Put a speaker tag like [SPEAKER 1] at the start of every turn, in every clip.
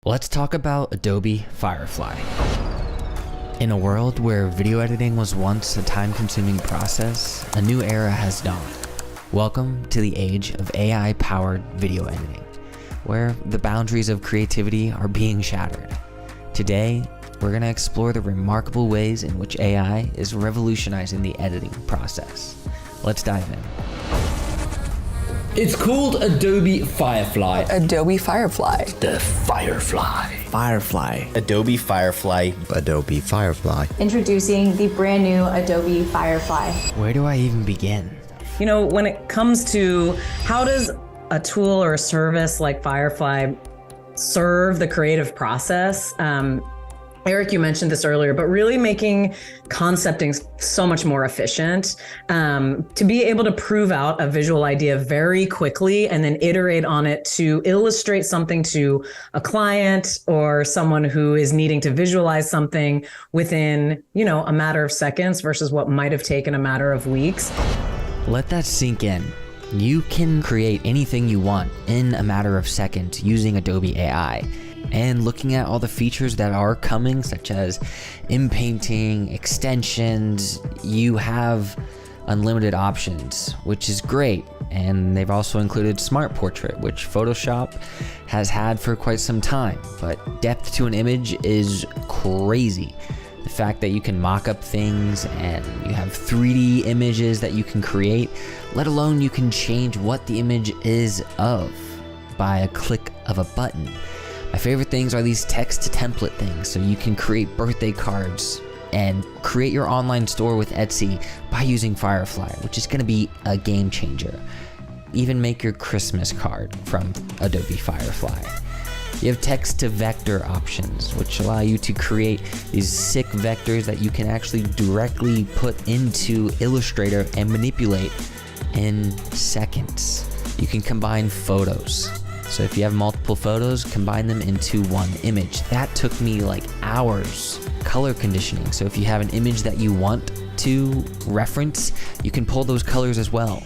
[SPEAKER 1] Let's talk about Adobe Firefly. In a world where video editing was once a time-consuming process, a new era has dawned. Welcome to the age of AI-powered video editing, where the boundaries of creativity are being shattered. Today, we're going to explore the remarkable ways in which AI is revolutionizing the editing process. Let's dive in.
[SPEAKER 2] It's called Adobe Firefly.
[SPEAKER 3] Adobe Firefly.
[SPEAKER 2] The Firefly.
[SPEAKER 4] Firefly.
[SPEAKER 5] Adobe Firefly.
[SPEAKER 4] Adobe Firefly.
[SPEAKER 6] Introducing the brand new Adobe Firefly.
[SPEAKER 1] Where do I even begin?
[SPEAKER 7] You know, when it comes to how does a tool or a service like Firefly serve the creative process? Eric, you mentioned this earlier, but really making concepting so much more efficient, to be able to prove out a visual idea very quickly and then iterate on it to illustrate something to a client or someone who is needing to visualize something within, a matter of seconds versus what might have taken a matter of weeks.
[SPEAKER 1] Let that sink in. You can create anything you want in a matter of seconds using Adobe AI. And looking at all the features that are coming, such as inpainting, extensions, you have unlimited options, which is great. And they've also included Smart Portrait, which Photoshop has had for quite some time. But depth to an image is crazy. The fact that you can mock up things and you have 3D images that you can create, let alone you can change what the image is of by a click of a button. My favorite things are these text to template things, so you can create birthday cards and create your online store with Etsy by using Firefly, which is going to be a game changer. Even make your Christmas card from Adobe Firefly. You have text to vector options, which allow you to create these sick vectors that you can actually directly put into Illustrator and manipulate in seconds. You can combine photos. So if you have multiple photos, combine them into one image. That took me like hours. Color conditioning. So if you have an image that you want to reference, you can pull those colors as well.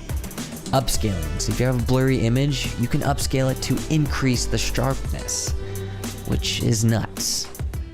[SPEAKER 1] Upscaling. So if you have a blurry image, you can upscale it to increase the sharpness, which is nuts.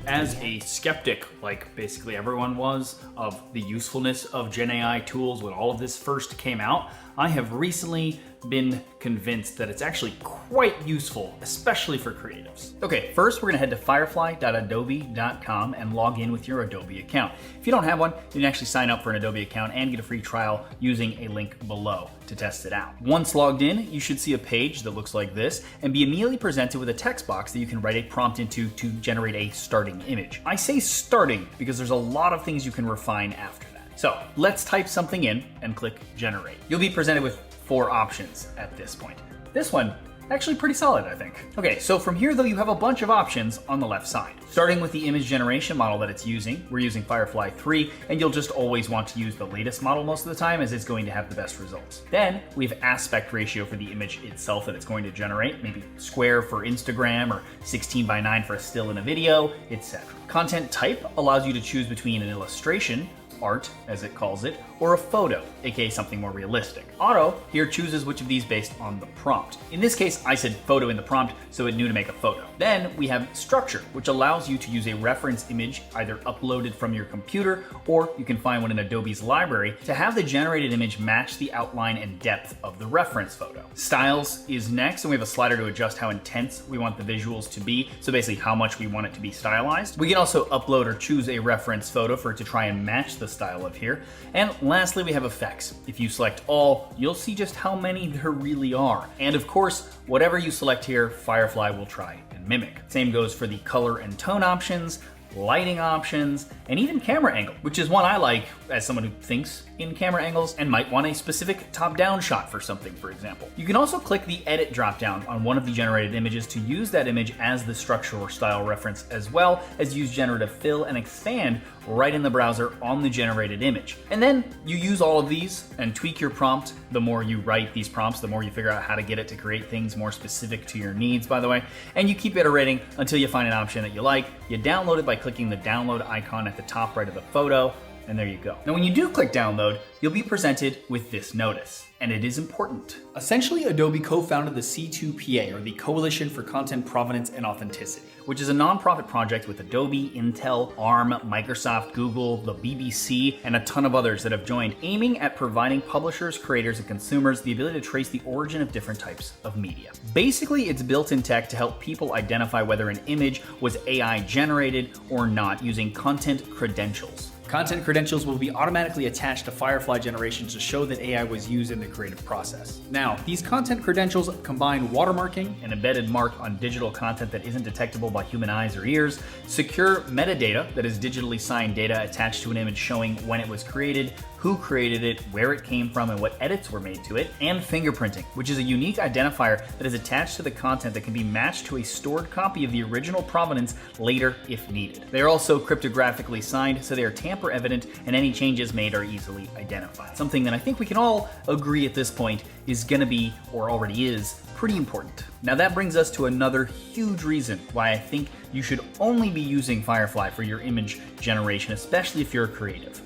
[SPEAKER 8] As a skeptic, like basically everyone was, of the usefulness of Gen AI tools when all of this first came out, I have recently been convinced that it's actually quite useful, especially for creatives. Okay, first we're gonna head to firefly.adobe.com and log in with your Adobe account. If you don't have one, you can actually sign up for an Adobe account and get a free trial using a link below to test it out. Once logged in, you should see a page that looks like this and be immediately presented with a text box that you can write a prompt into to generate a starting image. I say starting because there's a lot of things you can refine after that. So let's type something in and click generate. You'll be presented with 4 options at this point. This one, actually pretty solid, I think. Okay, so from here though, you have a bunch of options on the left side. Starting with the image generation model that it's using, we're using Firefly 3, and you'll just always want to use the latest model most of the time as it's going to have the best results. Then we have aspect ratio for the image itself that it's going to generate, maybe square for Instagram or 16:9 for a still in a video, etc. Content type allows you to choose between an illustration, art, as it calls it, or a photo, aka something more realistic. Auto here chooses which of these based on the prompt. In this case, I said photo in the prompt, so it knew to make a photo. Then we have structure, which allows you to use a reference image either uploaded from your computer, or you can find one in Adobe's library to have the generated image match the outline and depth of the reference photo. Styles is next, and we have a slider to adjust how intense we want the visuals to be, so basically how much we want it to be stylized. We can also upload or choose a reference photo for it to try and match the style of here. And lastly, we have effects. If you select all, you'll see just how many there really are. And of course, whatever you select here, Firefly will try and mimic. Same goes for the color and tone options, lighting options, and even camera angle, which is one I like as someone who thinks in camera angles and might want a specific top-down shot for something, for example. You can also click the edit drop-down on one of the generated images to use that image as the structure or style reference, as well as use generative fill and expand right in the browser on the generated image. And then you use all of these and tweak your prompt. The more you write these prompts, the more you figure out how to get it to create things more specific to your needs, by the way. And you keep iterating until you find an option that you like. You download it by clicking the download icon at the top right of the photo, And there you go. Now when you do click download, you'll be presented with this notice. And it is important. Essentially, Adobe co-founded the C2PA, or the Coalition for Content Provenance and Authenticity, which is a nonprofit project with Adobe, Intel, ARM, Microsoft, Google, the BBC, and a ton of others that have joined, aiming at providing publishers, creators, and consumers the ability to trace the origin of different types of media. Basically, it's built-in tech to help people identify whether an image was AI generated or not using content credentials. Content credentials will be automatically attached to Firefly generations to show that AI was used in the creative process. Now, these content credentials combine watermarking, an embedded mark on digital content that isn't detectable by human eyes or ears, secure metadata, that is digitally signed data attached to an image showing when it was created, who created it, where it came from, and what edits were made to it, and fingerprinting, which is a unique identifier that is attached to the content that can be matched to a stored copy of the original provenance later if needed. They are also cryptographically signed, so they are tamper evident and any changes made are easily identified. Something that I think we can all agree at this point is gonna be, or already is, pretty important. Now that brings us to another huge reason why I think you should only be using Firefly for your image generation, especially if you're a creative.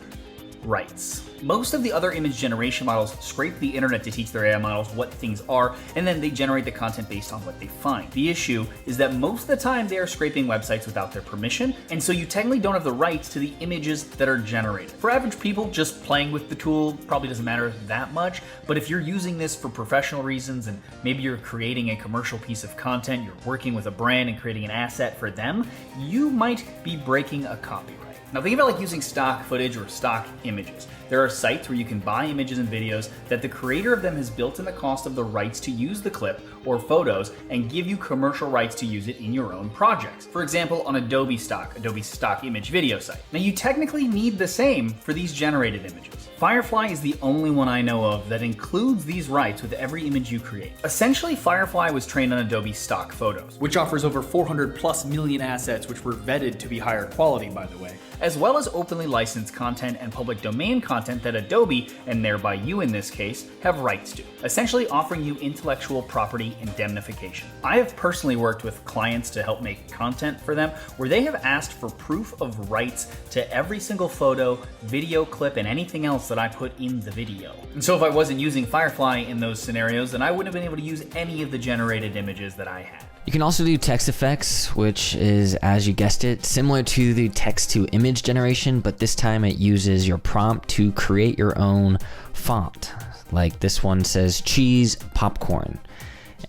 [SPEAKER 8] Rights. Most of the other image generation models scrape the internet to teach their AI models what things are, and then they generate the content based on what they find. The issue is that most of the time they are scraping websites without their permission, and so you technically don't have the rights to the images that are generated. For average people, just playing with the tool probably doesn't matter that much, but if you're using this for professional reasons, and maybe you're creating a commercial piece of content, you're working with a brand and creating an asset for them, you might be breaking a copyright. Now think about like using stock footage or stock images. There are sites where you can buy images and videos that the creator of them has built in the cost of the rights to use the clip or photos and give you commercial rights to use it in your own projects. For example, on Adobe stock image video site. Now you technically need the same for these generated images. Firefly is the only one I know of that includes these rights with every image you create. Essentially, Firefly was trained on Adobe stock photos, which offers over 400+ million assets, which were vetted to be higher quality, by the way, as well as openly licensed content and public domain content that Adobe, and thereby you in this case, have rights to, essentially offering you intellectual property indemnification. I have personally worked with clients to help make content for them where they have asked for proof of rights to every single photo, video clip, and anything else that I put in the video. And so if I wasn't using Firefly in those scenarios, then I wouldn't have been able to use any of the generated images that I had.
[SPEAKER 1] You can also do text effects, which is, as you guessed it, similar to the text to image generation, but this time it uses your prompt to create your own font. Like this one says cheese popcorn,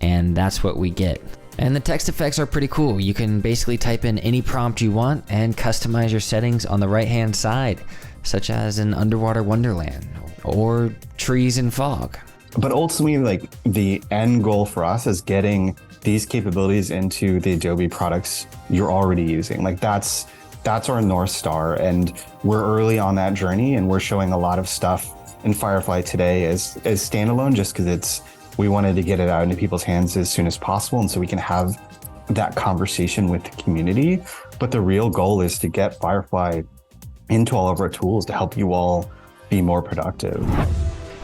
[SPEAKER 1] and that's what we get. And the text effects are pretty cool. You can basically type in any prompt you want and customize your settings on the right-hand side, such as an underwater wonderland or trees and fog.
[SPEAKER 3] But ultimately, like the end goal for us is getting these capabilities into the Adobe products you're already using. Like that's our North Star, and we're early on that journey, and we're showing a lot of stuff in Firefly today as standalone, just because we wanted to get it out into people's hands as soon as possible, and so we can have that conversation with the community. But the real goal is to get Firefly into all of our tools to help you all be more productive.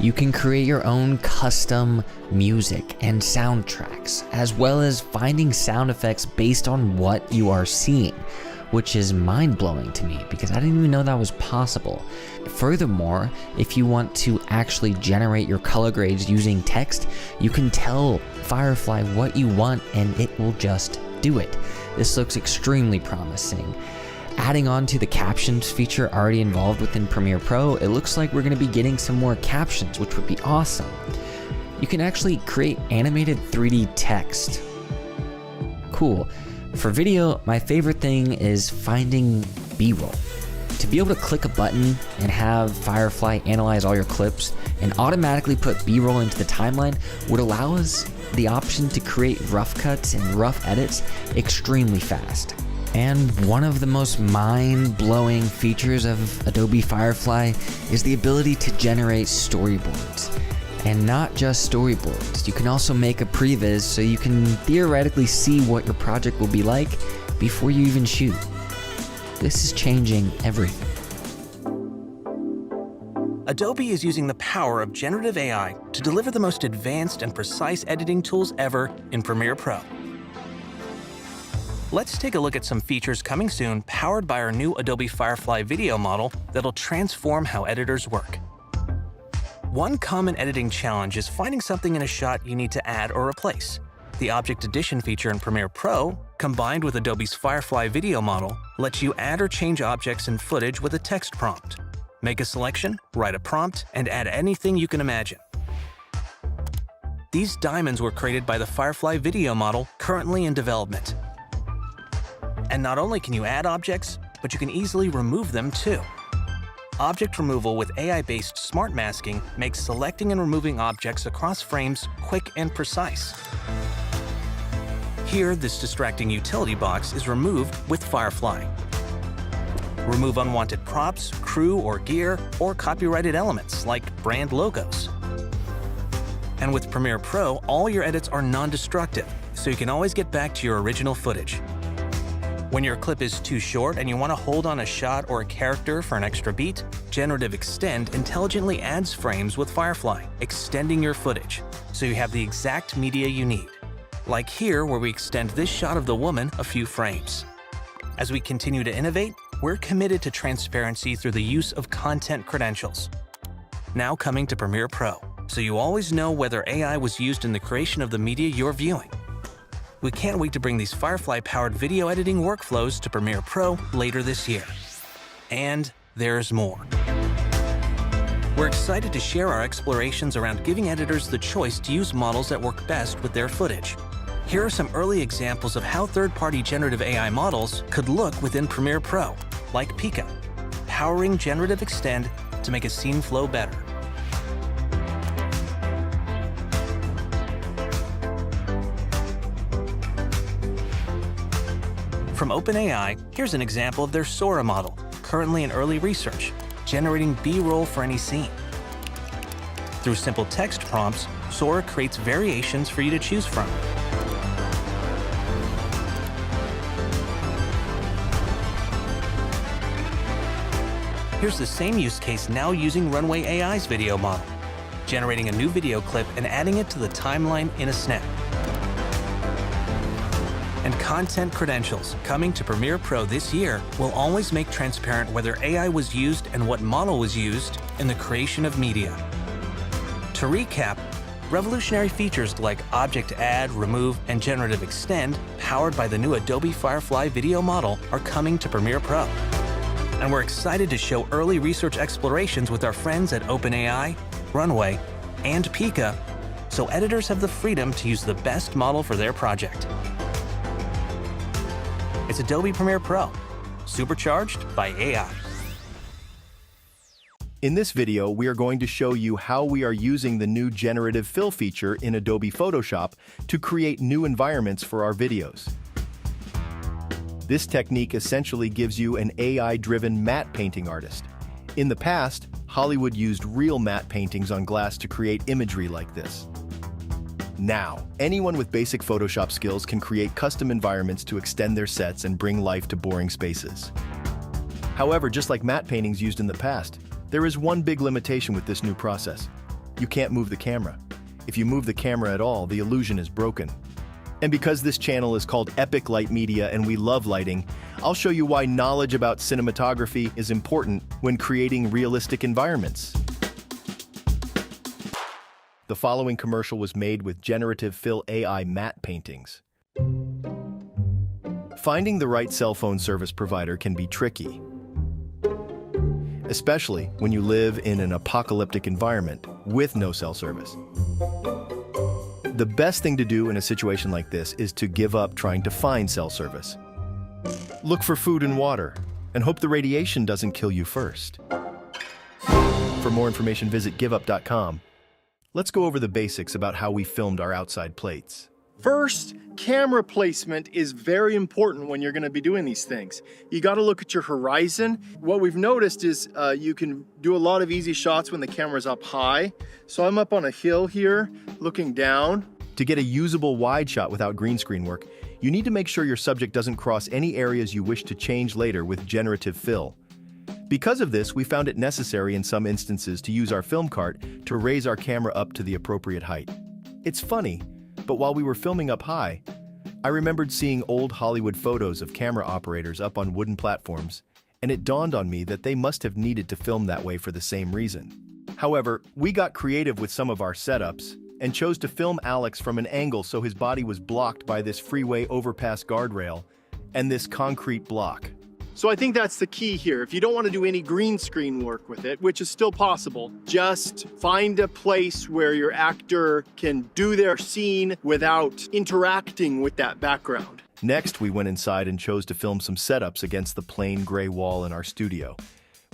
[SPEAKER 1] You can create your own custom music and soundtracks, as well as finding sound effects based on what you are seeing, which is mind-blowing to me because I didn't even know that was possible. Furthermore, if you want to actually generate your color grades using text, you can tell Firefly what you want and it will just do it. This looks extremely promising. Adding on to the captions feature already involved within Premiere Pro, it looks like we're going to be getting some more captions, which would be awesome. You can actually create animated 3D text. Cool. For video, my favorite thing is finding B-roll. To be able to click a button and have Firefly analyze all your clips and automatically put B-roll into the timeline would allow us the option to create rough cuts and rough edits extremely fast. And one of the most mind-blowing features of Adobe Firefly is the ability to generate storyboards. And not just storyboards, you can also make a previs so you can theoretically see what your project will be like before you even shoot. This is changing everything.
[SPEAKER 5] Adobe is using the power of generative AI to deliver the most advanced and precise editing tools ever in Premiere Pro. Let's take a look at some features coming soon powered by our new Adobe Firefly video model that'll transform how editors work. One common editing challenge is finding something in a shot you need to add or replace. The Object Addition feature in Premiere Pro, combined with Adobe's Firefly video model, lets you add or change objects in footage with a text prompt. Make a selection, write a prompt, and add anything you can imagine. These diamonds were created by the Firefly video model currently in development. And not only can you add objects, but you can easily remove them too. Object removal with AI-based smart masking makes selecting and removing objects across frames quick and precise. Here, this distracting utility box is removed with Firefly. Remove unwanted props, crew or gear, or copyrighted elements like brand logos. And with Premiere Pro, all your edits are non-destructive, so you can always get back to your original footage. When your clip is too short and you want to hold on a shot or a character for an extra beat, Generative Extend intelligently adds frames with Firefly, extending your footage, so you have the exact media you need. Like here, where we extend this shot of the woman a few frames. As we continue to innovate, we're committed to transparency through the use of content credentials. Now coming to Premiere Pro, so you always know whether AI was used in the creation of the media you're viewing. We can't wait to bring these Firefly-powered video editing workflows to Premiere Pro later this year. And there's more. We're excited to share our explorations around giving editors the choice to use models that work best with their footage. Here are some early examples of how third-party generative AI models could look within Premiere Pro, like Pika, powering Generative Extend to make a scene flow better. From OpenAI, here's an example of their Sora model, currently in early research, generating B-roll for any scene. Through simple text prompts, Sora creates variations for you to choose from. Here's the same use case now using Runway AI's video model, generating a new video clip and adding it to the timeline in a snap. And content credentials coming to Premiere Pro this year will always make transparent whether AI was used and what model was used in the creation of media. To recap, revolutionary features like Object Add, Remove, and Generative Extend, powered by the new Adobe Firefly video model, are coming to Premiere Pro. And we're excited to show early research explorations with our friends at OpenAI, Runway, and Pika, so editors have the freedom to use the best model for their project. It's Adobe Premiere Pro, supercharged by AI.
[SPEAKER 9] In this video, we are going to show you how we are using the new Generative Fill feature in Adobe Photoshop to create new environments for our videos. This technique essentially gives you an AI-driven matte painting artist. In the past, Hollywood used real matte paintings on glass to create imagery like this. Now, anyone with basic Photoshop skills can create custom environments to extend their sets and bring life to boring spaces. However, just like matte paintings used in the past, there is one big limitation with this new process. You can't move the camera. If you move the camera at all, the illusion is broken. And because this channel is called Epic Light Media and we love lighting, I'll show you why knowledge about cinematography is important when creating realistic environments. The following commercial was made with Generative Fill AI matte paintings. Finding the right cell phone service provider can be tricky, especially when you live in an apocalyptic environment with no cell service. The best thing to do in a situation like this is to give up trying to find cell service. Look for food and water, and hope the radiation doesn't kill you first. For more information, visit giveup.com. Let's go over the basics about how we filmed our outside plates.
[SPEAKER 10] First, camera placement is very important when you're going to be doing these things. You got to look at your horizon. What we've noticed is you can do a lot of easy shots when the camera's up high. So I'm up on a hill here, looking down.
[SPEAKER 9] To get a usable wide shot without green screen work, you need to make sure your subject doesn't cross any areas you wish to change later with Generative Fill. Because of this, we found it necessary in some instances to use our film cart to raise our camera up to the appropriate height. It's funny, but while we were filming up high, I remembered seeing old Hollywood photos of camera operators up on wooden platforms, and it dawned on me that they must have needed to film that way for the same reason. However, we got creative with some of our setups and chose to film Alex from an angle so his body was blocked by this freeway overpass guardrail and this concrete block.
[SPEAKER 10] So I think that's the key here. If you don't want to do any green screen work with it, which is still possible, just find a place where your actor can do their scene without interacting with that background.
[SPEAKER 9] Next, we went inside and chose to film some setups against the plain gray wall in our studio.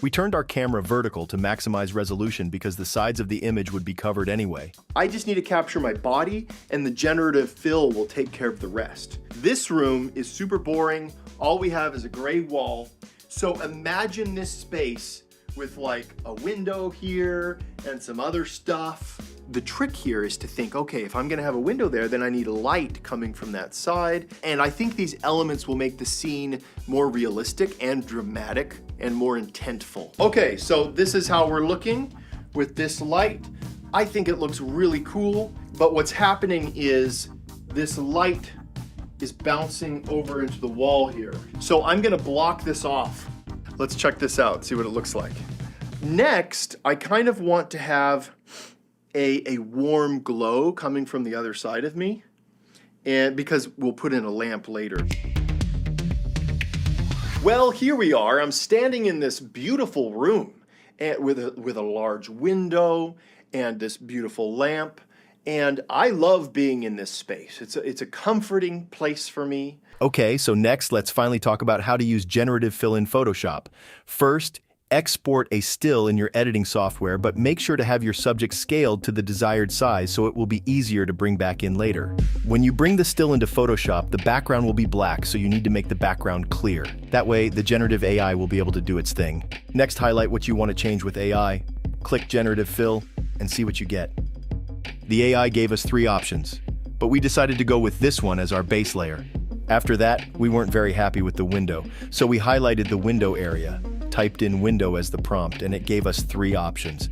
[SPEAKER 9] We turned our camera vertical to maximize resolution because the sides of the image would be covered anyway.
[SPEAKER 10] I just need to capture my body and the generative fill will take care of the rest. This room is super boring. All we have is a gray wall. So imagine this space with like a window here and some other stuff. The trick here is to think, okay, if I'm gonna have a window there, then I need light coming from that side. And I think these elements will make the scene more realistic and dramatic and more intentful. Okay, so this is how we're looking with this light. I think it looks really cool, but what's happening is this light is bouncing over into the wall here. So I'm gonna block this off. Let's check this out, see what it looks like. Next, I kind of want to have a warm glow coming from the other side of me, and because we'll put in a lamp later. Well, here we are. I'm standing in this beautiful room with a large window and this beautiful lamp. And I love being in this space. It's a comforting place for me.
[SPEAKER 9] Okay, so next let's finally talk about how to use generative fill in Photoshop. First, export a still in your editing software, but make sure to have your subject scaled to the desired size so it will be easier to bring back in later. When you bring the still into Photoshop, the background will be black, so you need to make the background clear. That way, the generative AI will be able to do its thing. Next, highlight what you want to change with AI, click Generative Fill, and see what you get. The AI gave us 3 options, but we decided to go with this one as our base layer. After that, we weren't very happy with the window, so we highlighted the window area, typed in window as the prompt, and it gave us 3 options.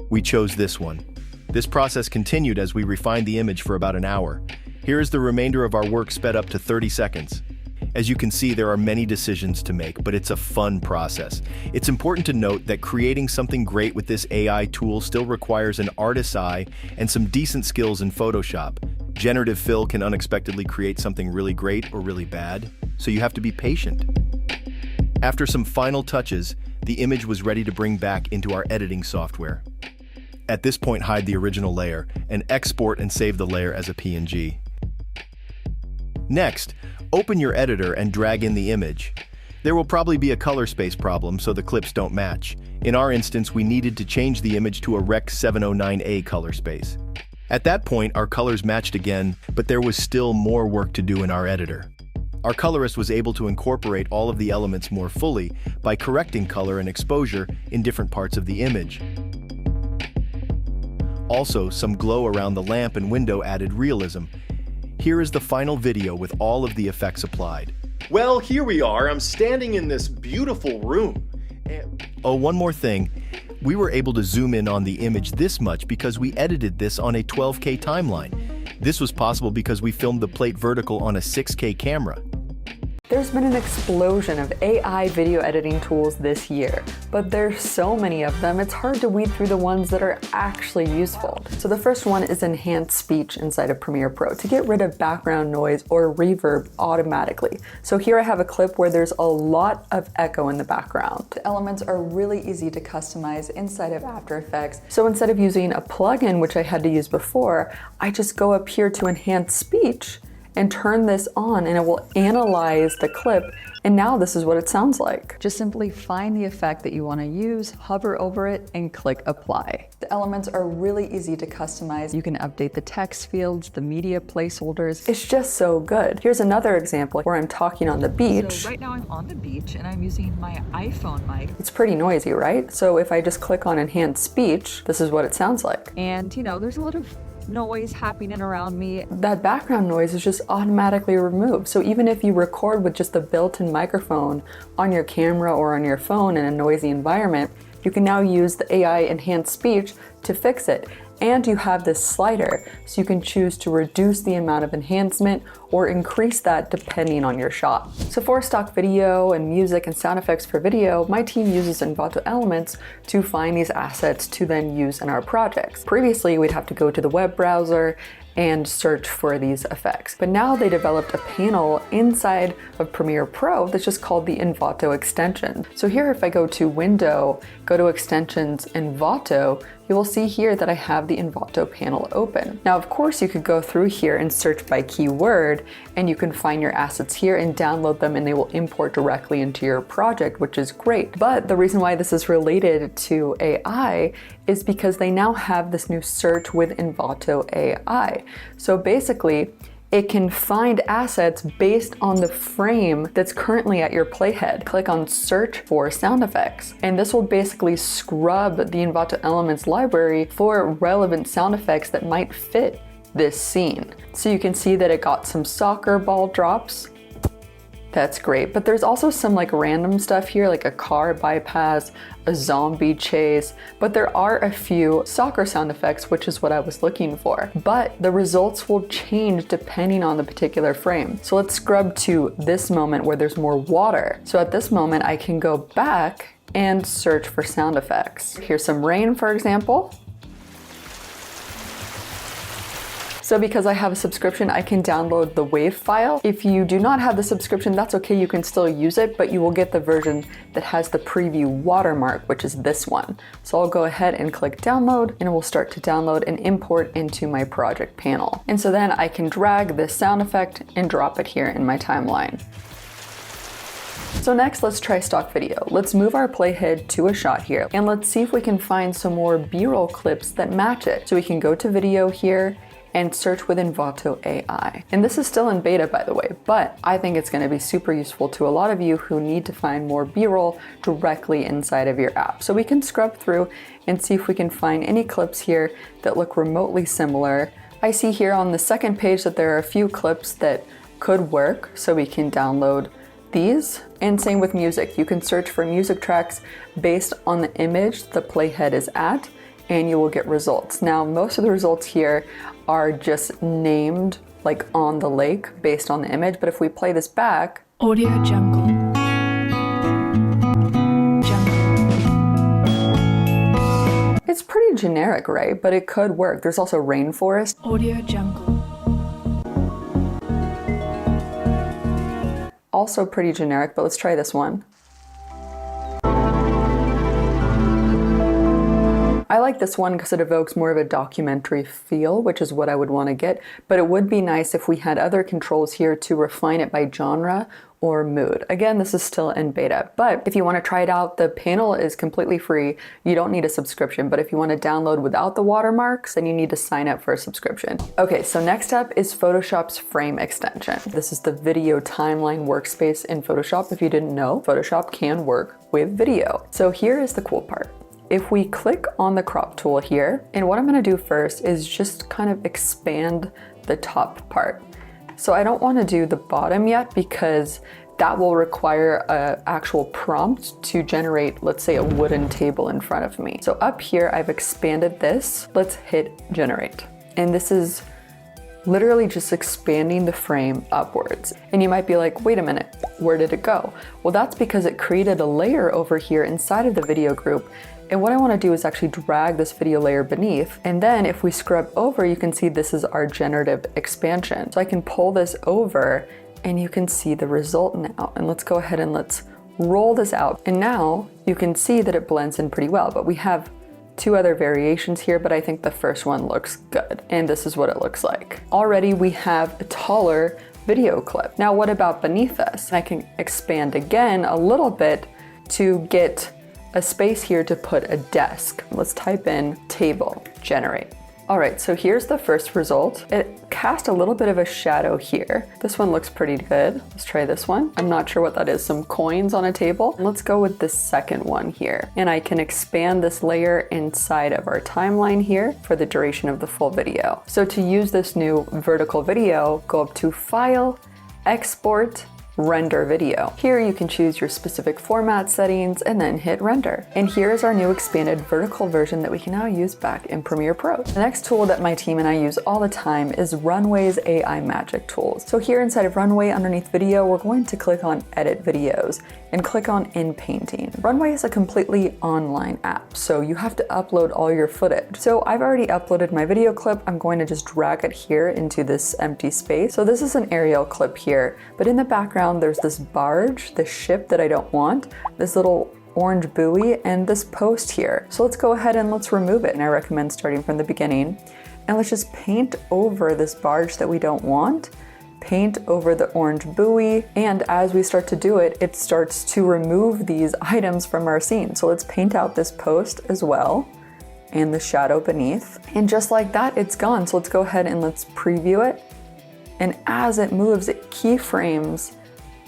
[SPEAKER 9] We chose this one. This process continued as we refined the image for about an hour. Here is the remainder of our work sped up to 30 seconds. As you can see, there are many decisions to make, but it's a fun process. It's important to note that creating something great with this AI tool still requires an artist's eye and some decent skills in Photoshop. Generative fill can unexpectedly create something really great or really bad, so you have to be patient. After some final touches, the image was ready to bring back into our editing software. At this point, hide the original layer and export and save the layer as a PNG. Next, open your editor and drag in the image. There will probably be a color space problem, so the clips don't match. In our instance, we needed to change the image to a Rec. 709A color space. At that point, our colors matched again, but there was still more work to do in our editor. Our colorist was able to incorporate all of the elements more fully by correcting color and exposure in different parts of the image. Also, some glow around the lamp and window added realism. Here is the final video with all of the effects applied.
[SPEAKER 10] Well, here we are. I'm standing in this beautiful room.
[SPEAKER 9] Oh, one more thing. We were able to zoom in on the image this much because we edited this on a 12K timeline. This was possible because we filmed the plate vertical on a 6K camera.
[SPEAKER 11] There's been an explosion of AI video editing tools this year, but there's so many of them, it's hard to weed through the ones that are actually useful. So the first one is enhanced speech inside of Premiere Pro to get rid of background noise or reverb automatically. So here I have a clip where there's a lot of echo in the background. The elements are really easy to customize inside of After Effects. So instead of using a plugin, which I had to use before, I just go up here to enhance speech and turn this on and it will analyze the clip, and now this is what it sounds like. Just simply find the effect that you want to use, hover over it, and click apply. The elements are really easy to customize. You can update the text fields, the media placeholders. It's just so good. Here's another example where I'm talking on the beach.
[SPEAKER 12] So right now I'm on the beach and I'm using my iPhone mic.
[SPEAKER 11] It's pretty noisy, right? So if I just click on enhanced speech, this is what it sounds like.
[SPEAKER 12] And you know, there's a lot of noise happening around me.
[SPEAKER 11] That background noise is just automatically removed. So even if you record with just a built-in microphone on your camera or on your phone in a noisy environment, you can now use the AI enhanced speech to fix it. And you have this slider, so you can choose to reduce the amount of enhancement or increase that depending on your shot. So for stock video and music and sound effects for video, my team uses Envato Elements to find these assets to then use in our projects. Previously, we'd have to go to the web browser and search for these effects. But now they developed a panel inside of Premiere Pro that's just called the Envato extension. So here, if I go to Window, go to Extensions, Envato, you will see here that I have the Envato panel open. Now, of course, you could go through here and search by keyword, and you can find your assets here and download them, and they will import directly into your project, which is great. But the reason why this is related to AI is because they now have this new search with Envato AI. So basically, it can find assets based on the frame that's currently at your playhead. Click on search for sound effects, and this will basically scrub the Envato Elements library for relevant sound effects that might fit this scene. So you can see that it got some soccer ball drops. That's great, but there's also some like random stuff here, like a car bypass, a zombie chase, but there are a few soccer sound effects, which is what I was looking for. But the results will change depending on the particular frame. So let's scrub to this moment where there's more water. So at this moment, I can go back and search for sound effects. Here's some rain, for example. So because I have a subscription, I can download the WAV file. If you do not have the subscription, that's okay, you can still use it, but you will get the version that has the preview watermark, which is this one. So I'll go ahead and click download, and it will start to download and import into my project panel. And so then I can drag this sound effect and drop it here in my timeline. So next, let's try stock video. Let's move our playhead to a shot here, and let's see if we can find some more B-roll clips that match it. So we can go to video here, and search with Envato AI. And this is still in beta, by the way, but I think it's going to be super useful to a lot of you who need to find more B-roll directly inside of your app. So we can scrub through and see if we can find any clips here that look remotely similar. I see here on the second page that there are a few clips that could work, so we can download these. And same with music. You can search for music tracks based on the image the playhead is at, and you will get results. Now, most of the results here are just named like on the lake based on the image, but if we play this back,
[SPEAKER 13] Audio Jungle.
[SPEAKER 11] it's pretty generic, right? But it could work. There's also rainforest.
[SPEAKER 13] Audio Jungle.
[SPEAKER 11] Also pretty generic, but let's try this one. I like this one because it evokes more of a documentary feel, which is what I would want to get, but it would be nice if we had other controls here to refine it by genre or mood. Again, this is still in beta, but if you want to try it out, the panel is completely free. You don't need a subscription, but if you want to download without the watermarks, then you need to sign up for a subscription. Okay, so next up is Photoshop's frame extension. This is the video timeline workspace in Photoshop. If you didn't know, Photoshop can work with video. So here is the cool part. If we click on the crop tool here, and what I'm gonna do first is just kind of expand the top part. So I don't wanna do the bottom yet because that will require an actual prompt to generate, let's say, a wooden table in front of me. So up here, I've expanded this. Let's hit generate. And this is literally just expanding the frame upwards. And you might be like, wait a minute, where did it go? Well, that's because it created a layer over here inside of the video group. And what I want to do is actually drag this video layer beneath. And then if we scrub over, you can see this is our generative expansion. So I can pull this over and you can see the result now. And let's go ahead and let's roll this out. And now you can see that it blends in pretty well, but we have two other variations here, but I think the first one looks good. And this is what it looks like. Already we have a taller video clip. Now what about beneath us? I can expand again a little bit to get a space here to put a desk. Let's type in table, generate. All right, so here's the first result. It cast a little bit of a shadow here. This one looks pretty good. Let's try this one. I'm not sure what that is, some coins on a table. Let's go with the second one here. And I can expand this layer inside of our timeline here for the duration of the full video. So to use this new vertical video, go up to File, Export, render video. Here you can choose your specific format settings and then hit render. And here is our new expanded vertical version that we can now use back in Premiere Pro. The next tool that my team and I use all the time is Runway's AI Magic Tools. So here inside of Runway underneath video, we're going to click on Edit Videos and click on In Painting. Runway is a completely online app, so you have to upload all your footage. So I've already uploaded my video clip. I'm going to just drag it here into this empty space. So this is an aerial clip here, but in the background there's this barge, this ship that I don't want, this little orange buoy, and this post here. So let's go ahead and let's remove it. And I recommend starting from the beginning. And let's just paint over this barge that we don't want, paint over the orange buoy, and as we start to do it, it starts to remove these items from our scene. So let's paint out this post as well, and the shadow beneath. And just like that, it's gone. So let's go ahead and let's preview it. And as it moves, it keyframes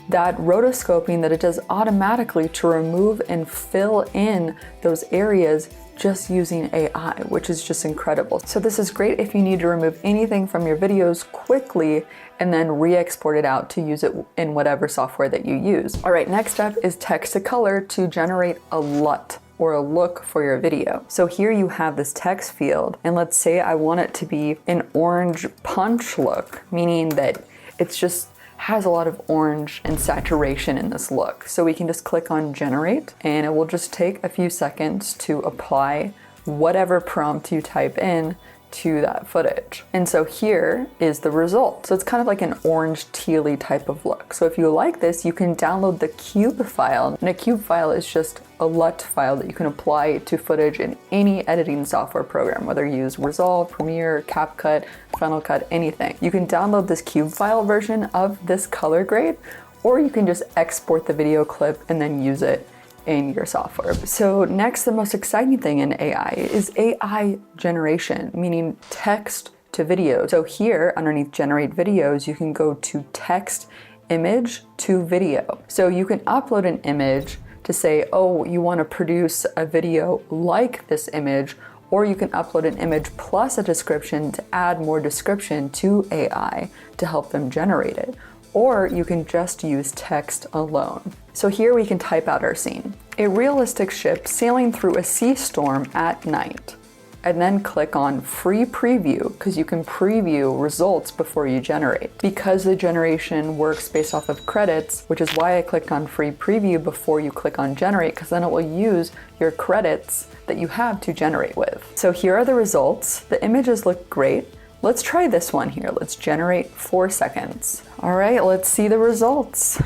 [SPEAKER 11] that rotoscoping that it does automatically to remove and fill in those areas just using AI, which is just incredible. So this is great if you need to remove anything from your videos quickly and then re-export it out to use it in whatever software that you use. All right, next up is text to color to generate a LUT or a look for your video. So here you have this text field, and let's say I want it to be an orange punch look, meaning that it's just has a lot of orange and saturation in this look. So we can just click on generate, and it will just take a few seconds to apply whatever prompt you type in to that footage. And so here is the result. So it's kind of like an orange tealy type of look. So if you like this, you can download the cube file. And a cube file is just a LUT file that you can apply to footage in any editing software program, whether you use Resolve, Premiere, CapCut, Final Cut, anything. You can download this cube file version of this color grade, or you can just export the video clip and then use it in your software. So next, the most exciting thing in AI is AI generation, meaning text to video. So here underneath generate videos, you can go to text image to video. So you can upload an image to say, oh, you want to produce a video like this image, or you can upload an image plus a description to add more description to AI to help them generate it. Or you can just use text alone. So here we can type out our scene. A realistic ship sailing through a sea storm at night. And then click on free preview, because you can preview results before you generate. Because the generation works based off of credits, which is why I clicked on free preview before you click on generate, because then it will use your credits that you have to generate with. So here are the results. The images look great. Let's try this one here. Let's generate 4 seconds. All right, let's see the results.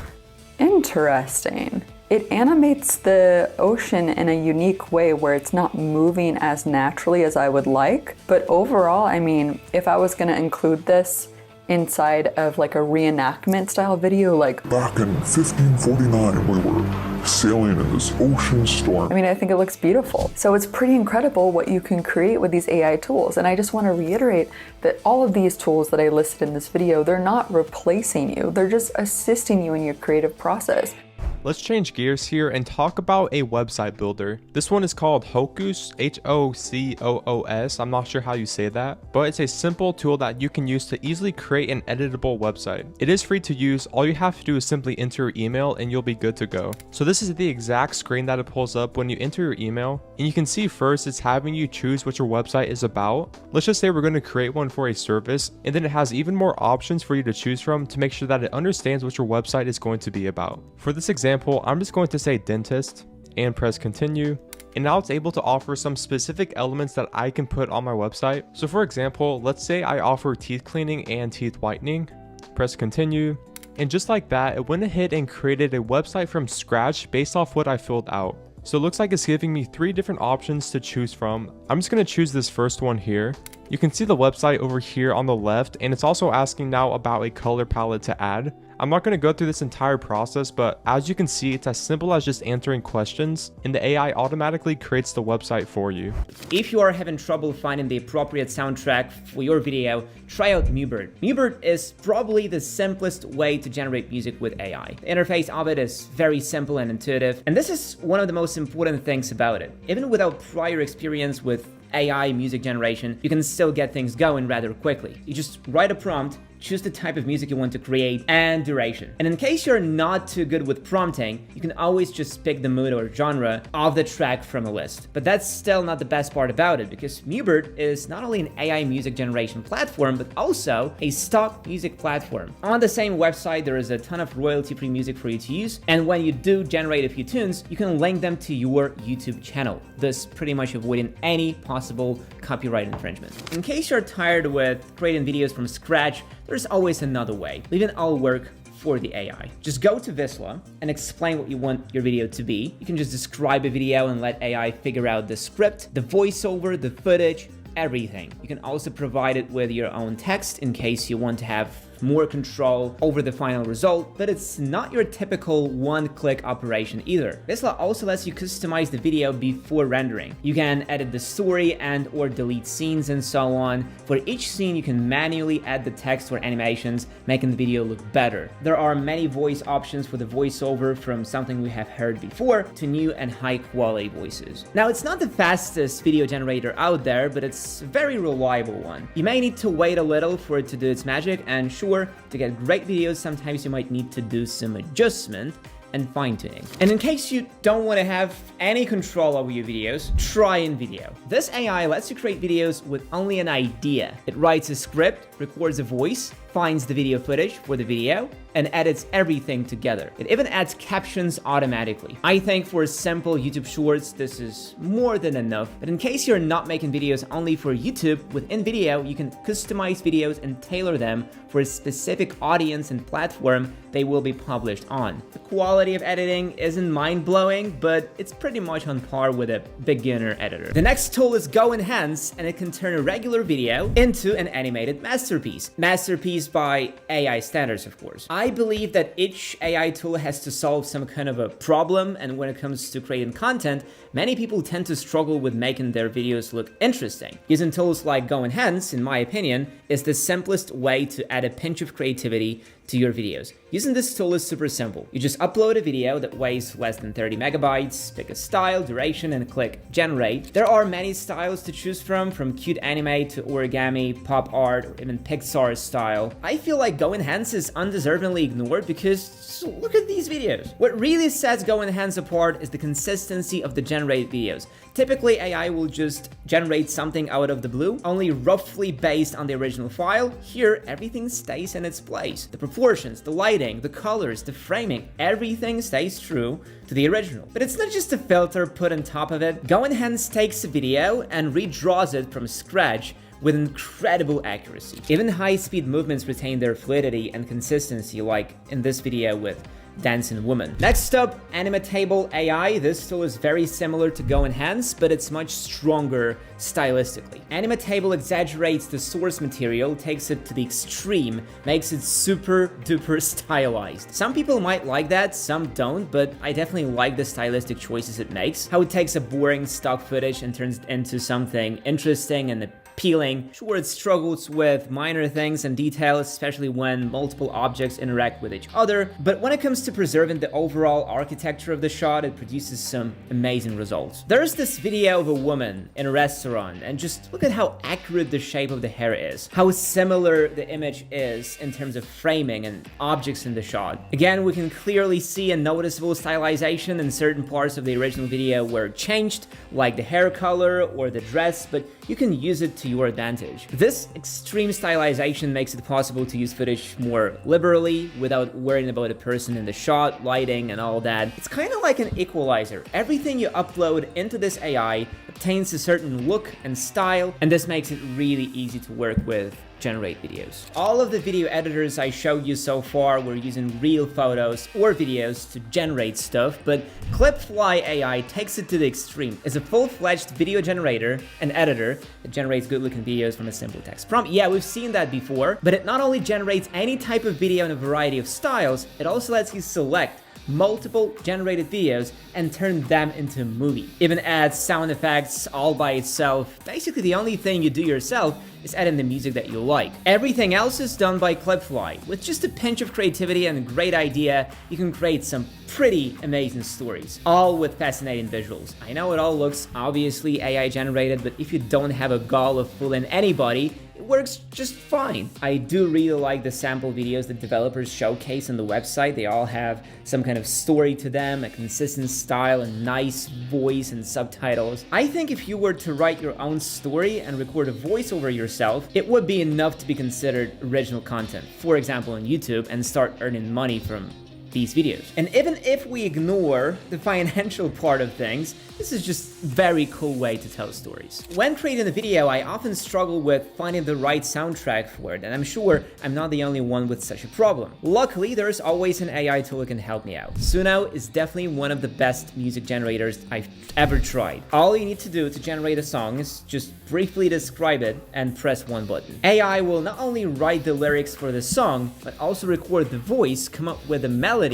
[SPEAKER 11] Interesting. It animates the ocean in a unique way where it's not moving as naturally as I would like. But overall, I mean, if I was gonna include this inside of like a reenactment style video, like
[SPEAKER 14] back in 1549 we were sailing in this ocean storm.
[SPEAKER 11] I mean, I think it looks beautiful. So it's pretty incredible what you can create with these AI tools. And I just want to reiterate that all of these tools that I listed in this video, they're not replacing you. They're just assisting you in your creative process.
[SPEAKER 15] Let's change gears here and talk about a website builder. This one is called Hocoos, H-O-C-O-O-S. I'm not sure how you say that, but it's a simple tool that you can use to easily create an editable website. It is free to use. All you have to do is simply enter your email and you'll be good to go. So this is the exact screen that it pulls up when you enter your email. And you can see first it's having you choose what your website is about. Let's just say we're going to create one for a service, and then it has even more options for you to choose from to make sure that it understands what your website is going to be about. For this example, I'm just going to say dentist and press continue. And now it's able to offer some specific elements that I can put on my website. So for example, let's say I offer teeth cleaning and teeth whitening. Press continue. And just like that, it went ahead and created a website from scratch based off what I filled out. So it looks like it's giving me 3 different options to choose from. I'm just going to choose this first one here. You can see the website over here on the left, and it's also asking now about a color palette to add. I'm not going to go through this entire process, but as you can see, it's as simple as just answering questions, and the AI automatically creates the website for you.
[SPEAKER 16] If you are having trouble finding the appropriate soundtrack for your video, try out Mubert. Mubert is probably the simplest way to generate music with AI. The interface of it is very simple and intuitive, and this is one of the most important things about it. Even without prior experience with AI music generation, you can still get things going rather quickly. You just write a prompt, choose the type of music you want to create, and duration. And in case you're not too good with prompting, you can always just pick the mood or genre of the track from a list. But that's still not the best part about it, because Mubert is not only an AI music generation platform, but also a stock music platform. On the same website, there is a ton of royalty-free music for you to use, and when you do generate a few tunes, you can link them to your YouTube channel, thus pretty much avoiding any possible copyright infringement. In case you're tired with creating videos from scratch, there's always another way, leaving all work for the AI. Just go to Vizsla and explain what you want your video to be. You can just describe a video and let AI figure out the script, the voiceover, the footage, everything. You can also provide it with your own text in case you want to have more control over the final result, but it's not your typical one-click operation either. Vizsla also lets you customize the video before rendering. You can edit the story and or delete scenes and so on. For each scene, you can manually add the text or animations, making the video look better. There are many voice options for the voiceover, from something we have heard before to new and high-quality voices. Now, it's not the fastest video generator out there, but it's a very reliable one. You may need to wait a little for it to do its magic, and sure, to get great videos, sometimes you might need to do some adjustment and fine-tuning. And in case you don't want to have any control over your videos, try InVideo. This AI lets you create videos with only an idea. It writes a script, records a voice, finds the video footage for the video, and edits everything together. It even adds captions automatically. I think for simple YouTube Shorts, this is more than enough. But in case you're not making videos only for YouTube, with InVideo, you can customize videos and tailor them for a specific audience and platform they will be published on. The quality of editing isn't mind-blowing, but it's pretty much on par with a beginner editor. The next tool is GoEnhance, and it can turn a regular video into an animated masterpiece. Masterpiece by AI standards, of course. I believe that each AI tool has to solve some kind of a problem, and when it comes to creating content, many people tend to struggle with making their videos look interesting. Using tools like GoEnhance, in my opinion, is the simplest way to add a pinch of creativity to your videos. Using this tool is super simple. You just upload a video that weighs less than 30 megabytes, pick a style, duration, and click generate. There are many styles to choose from cute anime to origami, pop art, or even Pixar style. I feel like GoEnhance is undeservingly ignored because look at these videos. What really sets GoEnhance apart is the consistency of the generated videos. Typically, AI will just generate something out of the blue, only roughly based on the original file. Here, everything stays in its place. The proportions, the lighting, the colors, the framing, everything stays true to the original. But it's not just a filter put on top of it. GoEnhance takes a video and redraws it from scratch with incredible accuracy. Even high-speed movements retain their fluidity and consistency, like in this video with Dancing Woman. Next up, Animatable AI. This tool is very similar to GoEnhance, but it's much stronger stylistically. Animatable exaggerates the source material, takes it to the extreme, makes it super duper stylized. Some people might like that, some don't, but I definitely like the stylistic choices it makes. How it takes a boring stock footage and turns it into something interesting and appealing. Sure, it struggles with minor things and details, especially when multiple objects interact with each other, but when it comes to preserving the overall architecture of the shot, it produces some amazing results. There's this video of a woman in a restaurant, and just look at how accurate the shape of the hair is, how similar the image is in terms of framing and objects in the shot. Again, we can clearly see a noticeable stylization in certain parts of the original video were changed, like the hair color or the dress, but you can use it to your advantage. This extreme stylization makes it possible to use footage more liberally without worrying about a person in the shot, lighting, and all that. It's kind of like an equalizer. Everything you upload into this AI obtains a certain look and style, and this makes it really easy to work with generate videos. All of the video editors I showed you so far were using real photos or videos to generate stuff, but Clipfly AI takes it to the extreme. It's a full-fledged video generator and editor that generates good-looking videos from a simple text prompt. Yeah, we've seen that before, but it not only generates any type of video in a variety of styles, it also lets you select multiple generated videos and turn them into a movie. Even adds sound effects all by itself. Basically, the only thing you do yourself is add in the music that you like. Everything else is done by Clipfly. With just a pinch of creativity and a great idea, you can create some pretty amazing stories, all with fascinating visuals. I know it all looks obviously AI generated, but if you don't have a goal of fooling anybody, it works just fine. I do really like the sample videos that developers showcase on the website. They all have some kind of story to them, a consistent style, a nice voice and subtitles. I think if you were to write your own story and record a voiceover yourself, it would be enough to be considered original content, for example on YouTube, and start earning money from these videos. And even if we ignore the financial part of things, this is just a very cool way to tell stories. When creating a video, I often struggle with finding the right soundtrack for it, and I'm sure I'm not the only one with such a problem. Luckily, there's always an AI tool that can help me out. Suno is definitely one of the best music generators I've ever tried. All you need to do to generate a song is just briefly describe it and press one button. AI will not only write the lyrics for the song, but also record the voice, come up with a melody,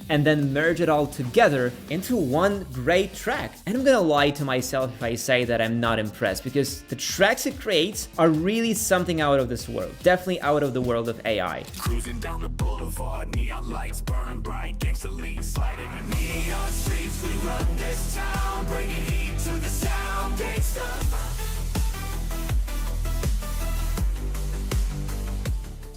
[SPEAKER 16] and then merge it all together into one great track. And I'm gonna lie to myself if I say that I'm not impressed, because the tracks it creates are really something out of this world. Definitely out of the world of AI.
[SPEAKER 17] Cruising down the boulevard, neon lights burn bright, gangsta lean sliding in neon streets. We run this town, bringing heat to the sound, gangsta.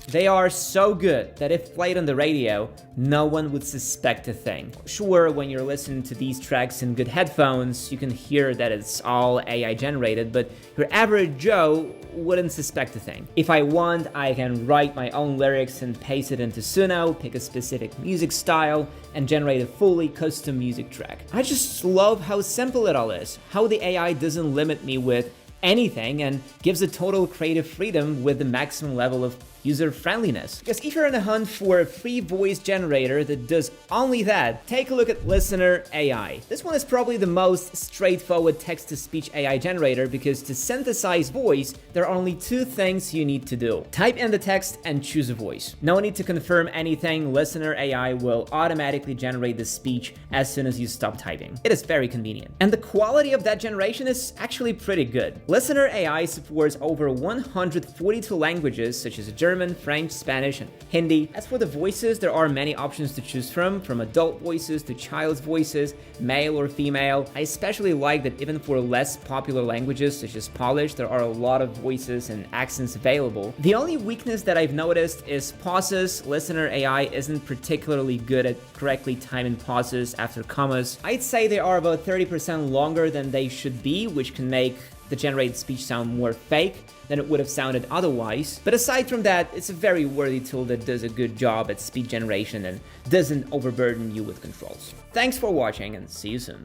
[SPEAKER 16] They are so good that if played on the radio, no one would suspect a thing. Sure, when you're listening to these tracks in good headphones, you can hear that it's all AI generated, but your average Joe wouldn't suspect a thing. If I want, I can write my own lyrics and paste it into Suno, pick a specific music style, and generate a fully custom music track. I just love how simple it all is, how the AI doesn't limit me with anything and gives a total creative freedom with the maximum level of user-friendliness. Because if you're on a hunt for a free voice generator that does only that, take a look at Listener AI. This one is probably the most straightforward text-to-speech AI generator, because to synthesize voice, there are only two things you need to do. Type in the text and choose a voice. No need to confirm anything. Listener AI will automatically generate the speech as soon as you stop typing. It is very convenient. And the quality of that generation is actually pretty good. Listener AI supports over 142 languages such as German, French, Spanish, and Hindi. As for the voices, there are many options to choose from adult voices to child's voices, male or female. I especially like that even for less popular languages such as Polish, there are a lot of voices and accents available. The only weakness that I've noticed is pauses. Listener AI isn't particularly good at correctly timing pauses after commas. I'd say they are about 30% longer than they should be, which can make the generated speech sound more fake than it would have sounded otherwise. But aside from that, it's a very worthy tool that does a good job at speech generation and doesn't overburden you with controls. Thanks for watching, and see you soon.